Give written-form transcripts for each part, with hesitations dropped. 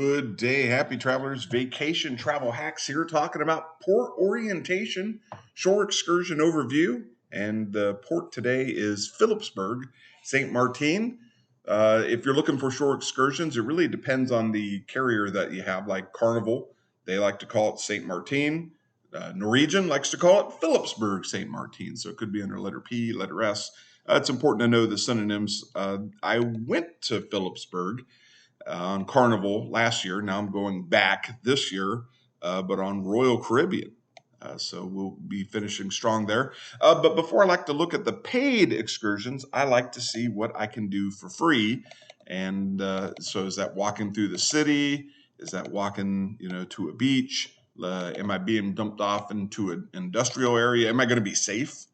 Good day, happy travelers. Vacation travel hacks here, talking about port orientation, shore excursion overview. And the port today is Phillipsburg, St. Martin. If you're looking for shore excursions, it really depends on the carrier that you have, like Carnival. They like to call it St. Martin. Norwegian likes to call it Phillipsburg, St. Martin. So it could be under letter P, letter S. It's important to know the synonyms. I went to Phillipsburg on Carnival last year. Now I'm going back this year, but on Royal Caribbean. So we'll be finishing strong there. But before I like to look at the paid excursions, I like to see what I can do for free. And so is that walking through the city? Is that walking, to a beach? Am I being dumped off into an industrial area? Am I going to be safe?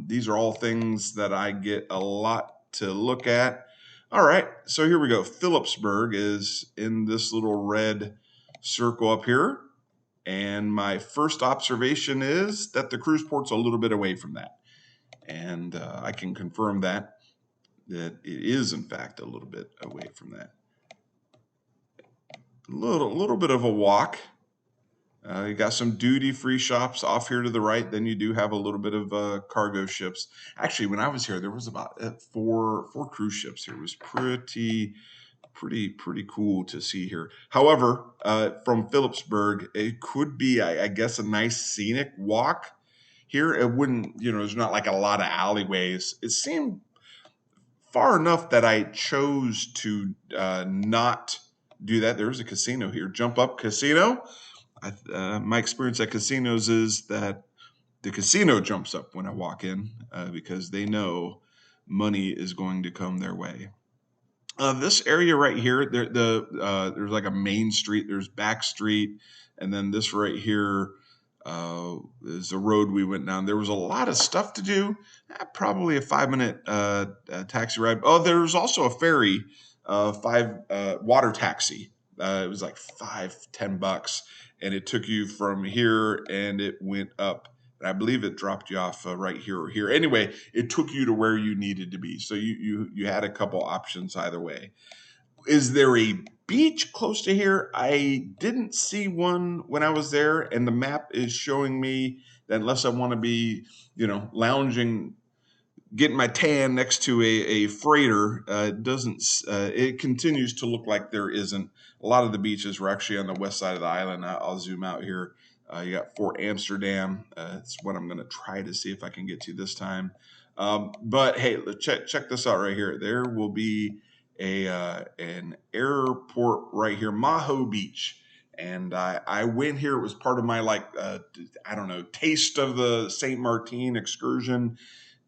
These are all things that I get a lot to look at. All right, so here we go. Phillipsburg is in this little red circle up here. And my first observation is that the cruise port's a little bit away from that. And I can confirm that it is, in fact, a little bit away from that. A little bit of a walk. You got some duty-free shops off here to the right. Then you do have a little bit of cargo ships. Actually, when I was here, there was about four cruise ships here. It was pretty cool to see here. However, from Phillipsburg, it could be, I guess, a nice scenic walk here. It wouldn't, there's not like a lot of alleyways. It seemed far enough that I chose to not do that. There's a casino here. Jump Up Casino. My experience at casinos is that the casino jumps up when I walk in because they know money is going to come their way. This area right here, there's like a main street, there's back street, and then this right here is the road we went down. There was a lot of stuff to do, probably a 5-minute taxi ride. Oh, there was also a ferry, water taxi. It was like $5-10, and it took you from here and it went up. I believe it dropped you off right here or here. Anyway, it took you to where you needed to be. So you had a couple options either way. Is there a beach close to here? I didn't see one when I was there, and the map is showing me that unless I want to be, lounging, getting my tan next to a freighter, it continues to look like there isn't. A lot of the beaches were actually on the west side of the island. I'll zoom out here. You got Fort Amsterdam. It's what I'm going to try to see if I can get to this time. But hey, check this out right here. There will be an airport right here, Maho Beach. And I went here. It was part of my taste of the St. Martin excursion.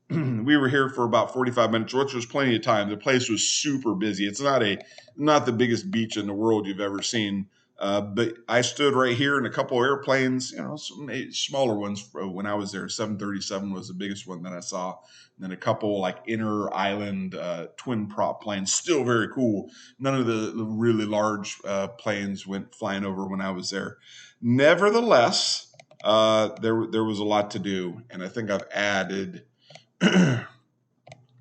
We were here for about 45 minutes, which was plenty of time. The place was super busy. It's not the biggest beach in the world you've ever seen. But I stood right here in a couple of airplanes, some smaller ones when I was there. 737 was the biggest one that I saw. And then a couple like inner island twin prop planes, still very cool. None of the really large planes went flying over when I was there. Nevertheless, there was a lot to do. And I think I've added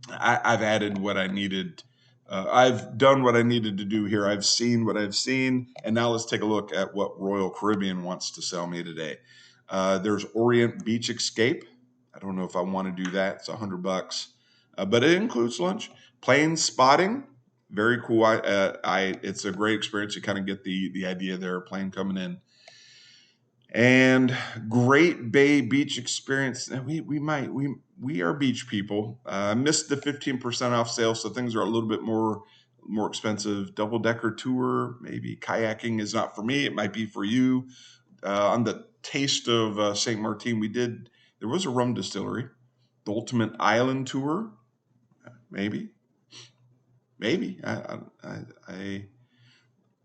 I've added what I needed. I've done what I needed to do here. I've seen what I've seen. And now let's take a look at what Royal Caribbean wants to sell me today. There's Orient Beach Escape. I don't know if I want to do that. It's $100, but it includes lunch. Plane spotting, very cool. It's a great experience. You kind of get the idea there, plane coming in. And Great Bay Beach Experience. We are beach people. I missed the 15% off sale, so things are a little bit more expensive. Double decker tour, maybe kayaking is not for me. It might be for you. On the taste of St. Martin, there was a rum distillery. The Ultimate Island Tour, maybe.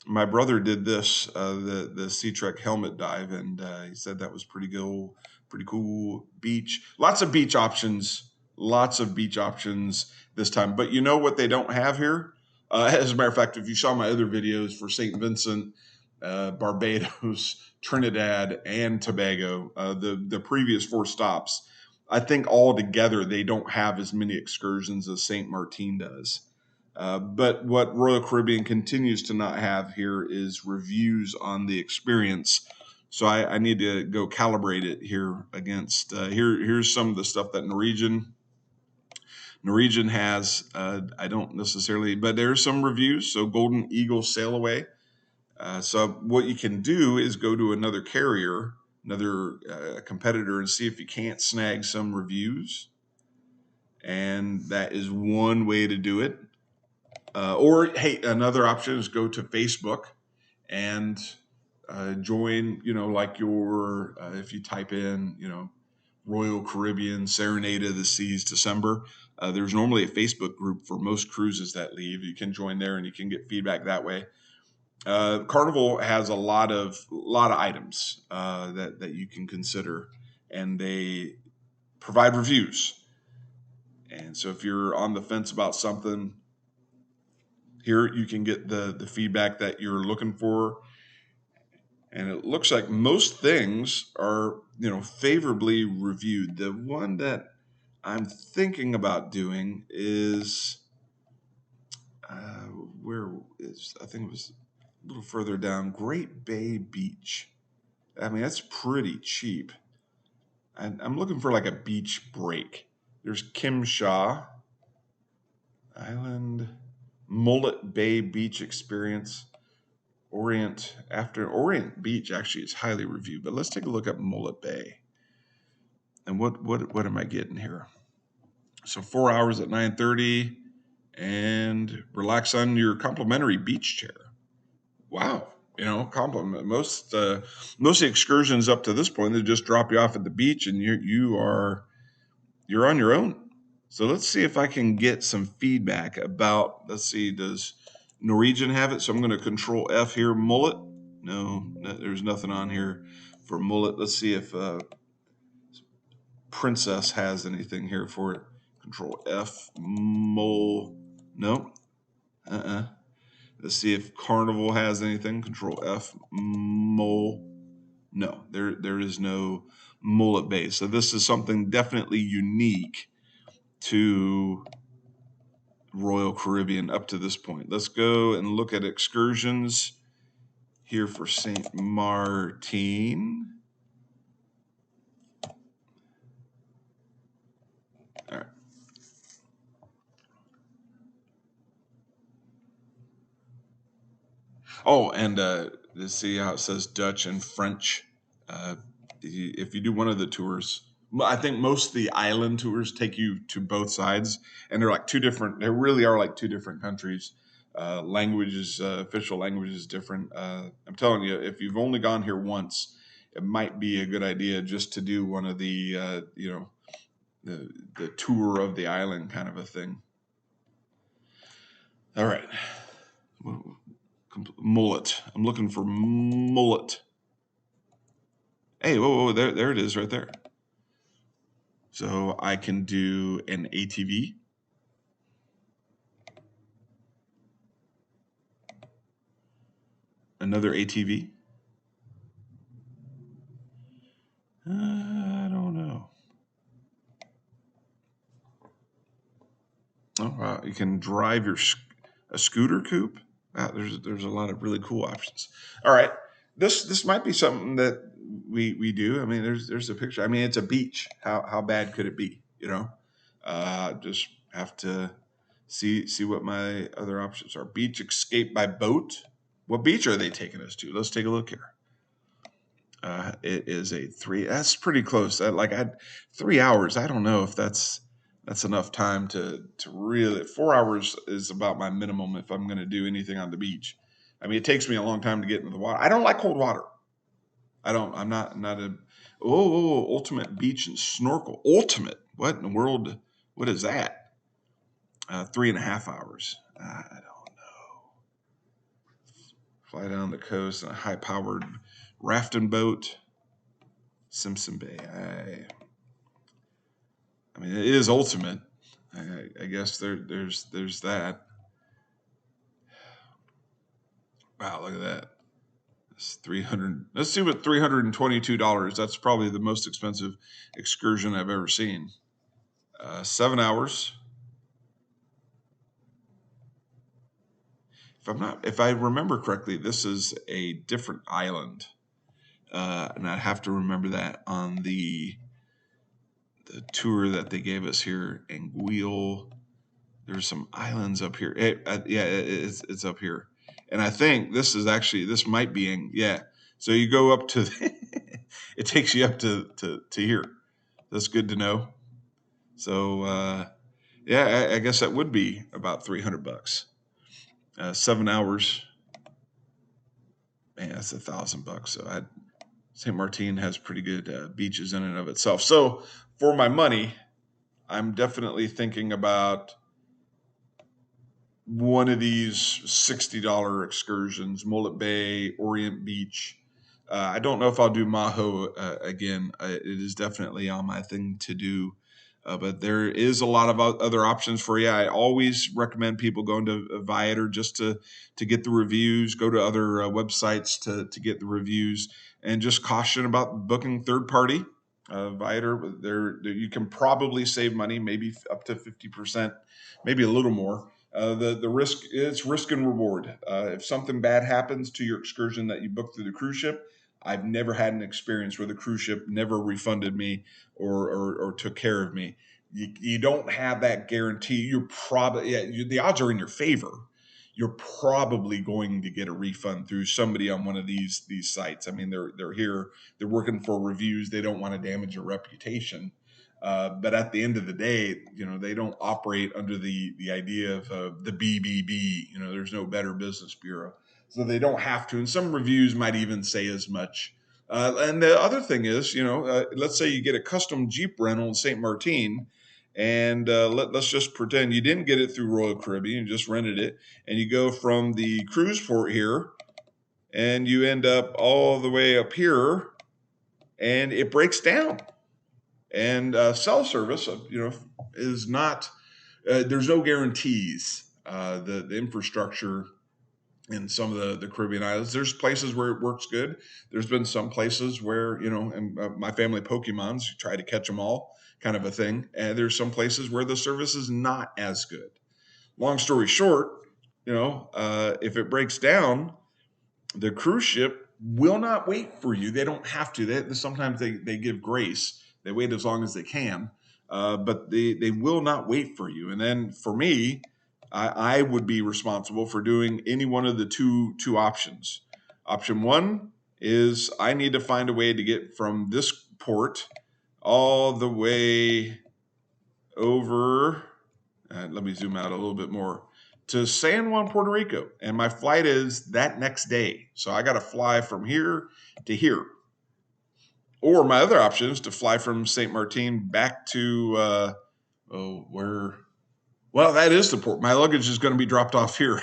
My brother did this, the Sea Trek helmet dive, and he said that was pretty cool. Beach, lots of beach options this time. But you know what they don't have here? As a matter of fact, if you saw my other videos for St. Vincent, Barbados, Trinidad, and Tobago, the previous 4 stops, I think all together they don't have as many excursions as St. Martin does. But what Royal Caribbean continues to not have here is reviews on the experience. So I need to go calibrate it here against here's some of the stuff that Norwegian has. I don't necessarily, but there's some reviews. So Golden Eagle Sail Away. So what you can do is go to another carrier, another competitor, and see if you can't snag some reviews. And that is one way to do it. Or hey, another option is go to Facebook and join. Like if you type in, Royal Caribbean Serenade of the Seas December. There's normally a Facebook group for most cruises that leave. You can join there and you can get feedback that way. Carnival has a lot of items that you can consider, and they provide reviews. And so if you're on the fence about something, here you can get the feedback that you're looking for. And it looks like most things are, favorably reviewed. The one that I'm thinking about doing is I think it was a little further down, Great Bay Beach. I mean, that's pretty cheap. I'm looking for like a beach break. There's Kim Shaw Island, Mullet Bay Beach Experience, Orient Beach actually is highly reviewed, but let's take a look at Mullet Bay. And what am I getting here? So 4 hours at 9:30 and relax on your complimentary beach chair. Wow. Compliment. Most of the excursions up to this point, they just drop you off at the beach and you're on your own. So let's see if I can get some feedback about, let's see, does Norwegian have it? So I'm going to control F here. Mullet. No, there's nothing on here for Mullet. Let's see if Princess has anything here for it. Control F. No. Let's see if Carnival has anything. Control F. No, there is no Mullet Bay. So this is something definitely unique to Royal Caribbean up to this point. Let's go and look at excursions here for St Martin. All right. Oh, and let's see how it says Dutch and French. If you do one of the tours, I think most of the island tours take you to both sides, and they're like two different. They really are like two different countries. Languages, official language is different. I'm telling you, if you've only gone here once, it might be a good idea just to do one of the, the tour of the island kind of a thing. All right. Mullet. I'm looking for Mullet. Hey, whoa, there it is right there. So I can do an ATV. Another ATV. I don't know. Oh, wow. You can drive a scooter coupe. Wow, there's a lot of really cool options. All right. This might be something that we do. I mean, there's a picture. I mean, it's a beach. How bad could it be? Just have to see what my other options are. Beach escape by boat. What beach are they taking us to? Let's take a look here. It is a 3. That's pretty close. 3 hours. I don't know if that's enough time to really. 4 hours is about my minimum if I'm going to do anything on the beach. I mean, it takes me a long time to get into the water. I don't like cold water. I don't. I'm not a. Ultimate beach and snorkel. Ultimate. What in the world? What is that? 3.5 hours. I don't know. Fly down the coast in a high-powered rafting boat. Simpson Bay. I mean, it is ultimate. I guess there's that. Wow, look at that. It's 300. Let's see what $322. That's probably the most expensive excursion I've ever seen. 7 hours. if I remember correctly, this is a different island, and I have to remember that on the tour that they gave us here in Guil. There's some islands up here. It's up here, and I think this might be in So you go up to, it takes you up to here. That's good to know. So I guess that would be about $300. 7 hours, man, that's $1,000. So St. Martin has pretty good beaches in and of itself. So for my money, I'm definitely thinking about one of these $60 excursions, Mullet Bay, Orient Beach. I don't know if I'll do Maho again. It is definitely on my thing to do. But there is a lot of other options for you. I always recommend people going to Viator just to get the reviews, go to other websites to get the reviews, and just caution about booking third party. Viator, you can probably save money, maybe up to 50%, maybe a little more. The risk, it's risk and reward. If something bad happens to your excursion that you booked through the cruise ship, I've never had an experience where the cruise ship never refunded me or took care of me. You don't have that guarantee. You're probably the odds are in your favor. You're probably going to get a refund through somebody on one of these sites. I mean, they're here, they're working for reviews. They don't want to damage your reputation. But at the end of the day, they don't operate under the idea of the BBB. There's no Better Business Bureau, so they don't have to. And some reviews might even say as much. And the other thing is, let's say you get a custom Jeep rental in St. Martin, and let's just pretend you didn't get it through Royal Caribbean, you just rented it, and you go from the cruise port here, and you end up all the way up here, and it breaks down. And cell service, is not. There's no guarantees. The infrastructure in some of the Caribbean islands. There's places where it works good. There's been some places where, and my family Pokemons, you try to catch them all kind of a thing. And there's some places where the service is not as good. Long story short, if it breaks down, the cruise ship will not wait for you. They don't have to. Sometimes they give grace. They wait as long as they can, but they will not wait for you. And then for me, I would be responsible for doing any one of the two options. Option one is I need to find a way to get from this port all the way over. Let me zoom out a little bit more to San Juan, Puerto Rico. And my flight is that next day. So I got to fly from here to here. Or my other option is to fly from St. Martin back to, that is the port. My luggage is going to be dropped off here.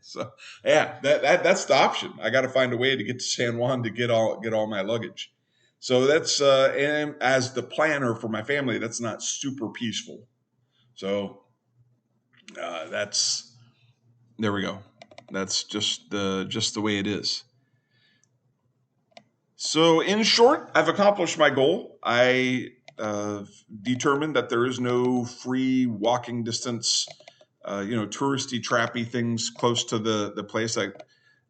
So yeah, that's the option. I got to find a way to get to San Juan to get all my luggage. So that's, and as the planner for my family, that's not super peaceful. So there we go. That's just the way it is. So in short, I've accomplished my goal. I determined that there is no free walking distance, touristy, trappy things close to the place.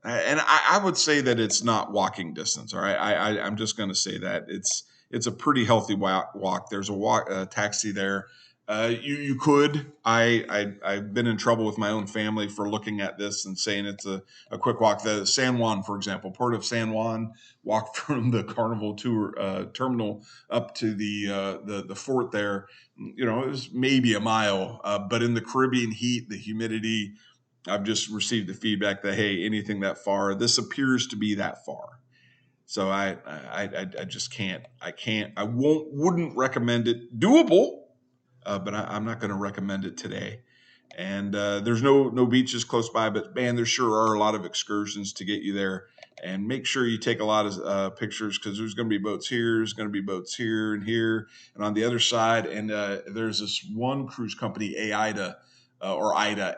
I would say that it's not walking distance. All right, I'm just going to say that it's a pretty healthy walk. There's a taxi there. You could. I've been in trouble with my own family for looking at this and saying it's a quick walk. The San Juan, for example, Port of San Juan, walk from the Carnival tour terminal up to the fort there. It was maybe a mile. But in the Caribbean heat, the humidity, I've just received the feedback that, hey, anything that far, this appears to be that far. So I just can't. I wouldn't recommend it. Doable. But I'm not going to recommend it today. And there's no beaches close by, but man, there sure are a lot of excursions to get you there. And make sure you take a lot of pictures because there's going to be boats here, there's going to be boats here and here, and on the other side. And there's this one cruise company, AIDA, AIDA,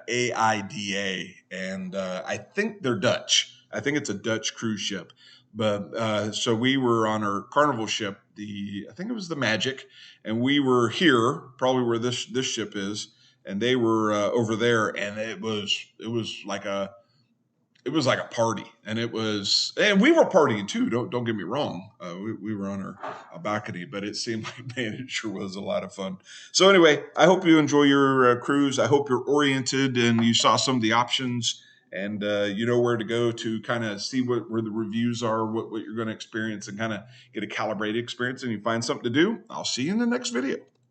and I think they're Dutch. I think it's a Dutch cruise ship. But so we were on our Carnival ship, I think it was the Magic, and we were here, probably where this ship is, and they were over there, and it was like a party, and we were partying too. Don't get me wrong. We were on our balcony, but it seemed like, man, it sure was a lot of fun. So anyway, I hope you enjoy your cruise. I hope you're oriented and you saw some of the options, and you know where to go to kind of see where the reviews are, what you're going to experience, and kind of get a calibrated experience, and you find something to do. I'll see you in the next video.